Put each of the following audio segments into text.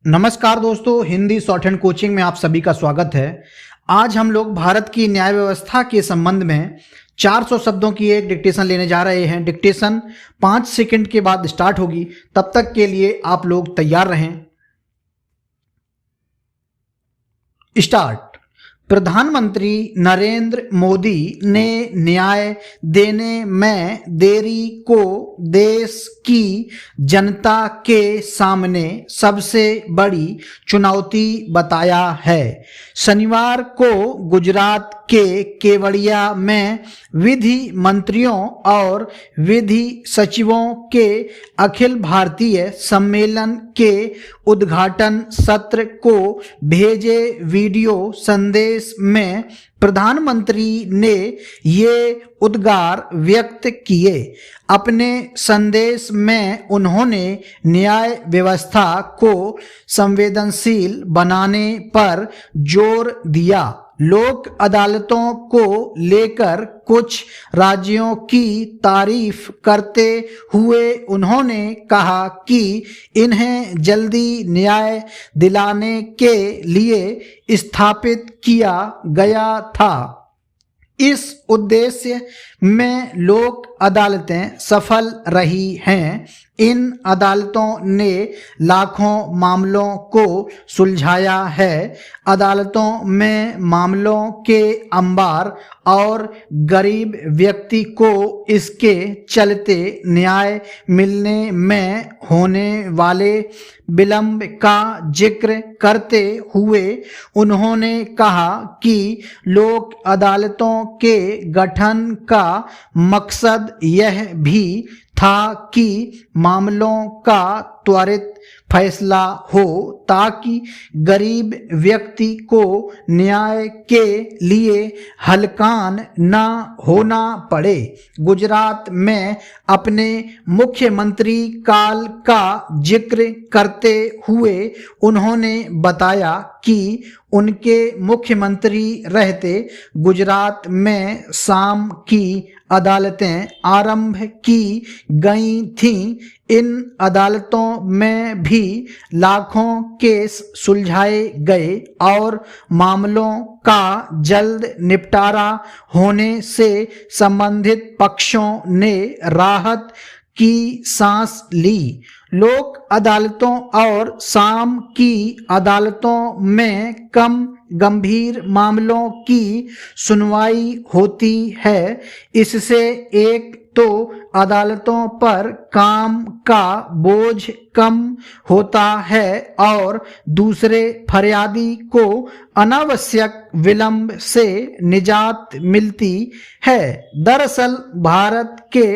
नमस्कार दोस्तों, Hindi short hand coaching में आप सभी का स्वागत है। आज हम लोग भारत की न्याय व्यवस्था के संबंध में 400 शब्दों की एक डिक्टेशन लेने जा रहे हैं। डिक्टेशन 5 सेकंड के बाद स्टार्ट होगी, तब तक के लिए आप लोग तैयार रहें। स्टार्ट। प्रधानमंत्री नरेंद्र मोदी ने न्याय देने में देरी को देश की जनता के सामने सबसे बड़ी चुनौती बताया है। शनिवार को गुजरात के केवड़िया में विधि मंत्रियों और विधि सचिवों के अखिल भारतीय सम्मेलन के उद्घाटन सत्र को भेजे वीडियो संदेश में प्रधानमंत्री ने ये उद्गार व्यक्त किए। अपने संदेश में उन्होंने न्याय व्यवस्था को संवेदनशील बनाने पर जोर दिया। लोक अदालतों को लेकर कुछ राज्यों की तारीफ करते हुए उन्होंने कहा कि इन्हें जल्दी न्याय दिलाने के लिए स्थापित किया गया था। इस उद्देश्य में लोक अदालतें सफल रही हैं। इन अदालतों ने लाखों मामलों को सुलझाया है। अदालतों में मामलों के अंबार और गरीब व्यक्ति को इसके चलते न्याय मिलने में होने वाले विलंब का जिक्र करते हुए उन्होंने कहा कि लोक अदालतों के गठन का मकसद यह भी था कि मामलों का त्वरित फैसला हो ताकि गरीब व्यक्ति को न्याय के लिए हलकान न होना पड़े। गुजरात में अपने मुख्यमंत्री काल का जिक्र करते हुए उन्होंने बताया कि उनके मुख्यमंत्री रहते गुजरात में शाम की अदालतें आरंभ की गई थीं। इन अदालतों में भी लाखों केस सुलझाए गए और मामलों का जल्द निपटारा होने से संबंधित पक्षों ने राहत की सांस ली। लोक अदालतों और शाम की अदालतों में कम गंभीर मामलों की सुनवाई होती है। इससे एक तो अदालतों पर काम का बोझ कम होता है और दूसरे फरियादी को अनावश्यक विलंब से निजात मिलती है। दरअसल भारत के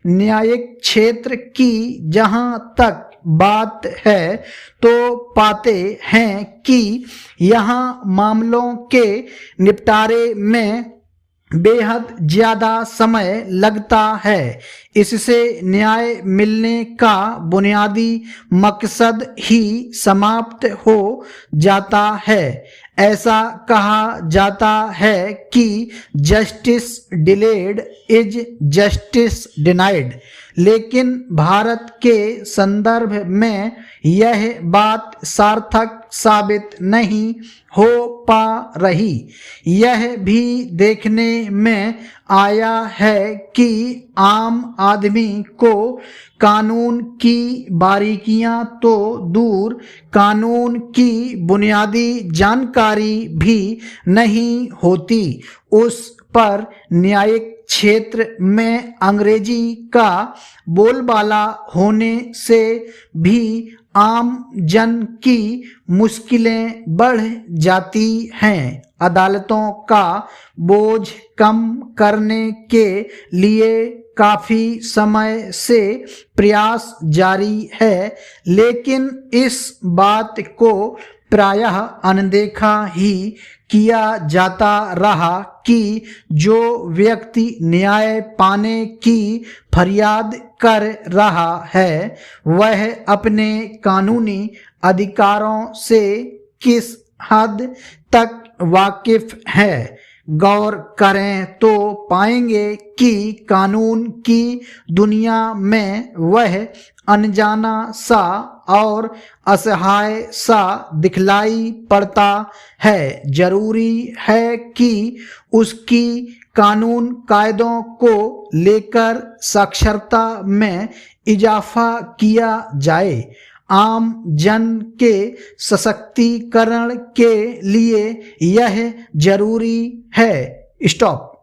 न्यायिक क्षेत्र की जहां तक बात है तो पाते हैं कि यहाँ मामलों के निपटारे में बेहद ज्यादा समय लगता है। इससे न्याय मिलने का बुनियादी मकसद ही समाप्त हो जाता है। ऐसा कहा जाता है कि justice delayed is justice denied, लेकिन भारत के संदर्भ में यह बात सार्थक साबित नहीं हो पा रही। यह भी देखने में आया है कि आम आदमी को कानून की बारीकियां तो दूर, कानून की बुनियादी जानकारी भी नहीं होती। उस पर न्यायिक क्षेत्र में अंग्रेजी का बोलबाला होने से भी आम जन की मुश्किलें बढ़ जाती हैं। अदालतों का बोझ कम करने के लिए काफी समय से प्रयास जारी है, लेकिन इस बात को प्रायः अनदेखा ही किया जाता रहा कि जो व्यक्ति न्याय पाने की फरियाद कर रहा है वह अपने कानूनी अधिकारों से किस हद तक वाकिफ है। गौर करें तो पाएंगे कि कानून की दुनिया में वह अनजाना सा और असहाय सा दिखलाई पड़ता है। जरूरी है कि उसकी कानून कायदों को लेकर साक्षरता में इजाफा किया जाए। आम जन के सशक्तिकरण के लिए यह जरूरी है। स्टॉप।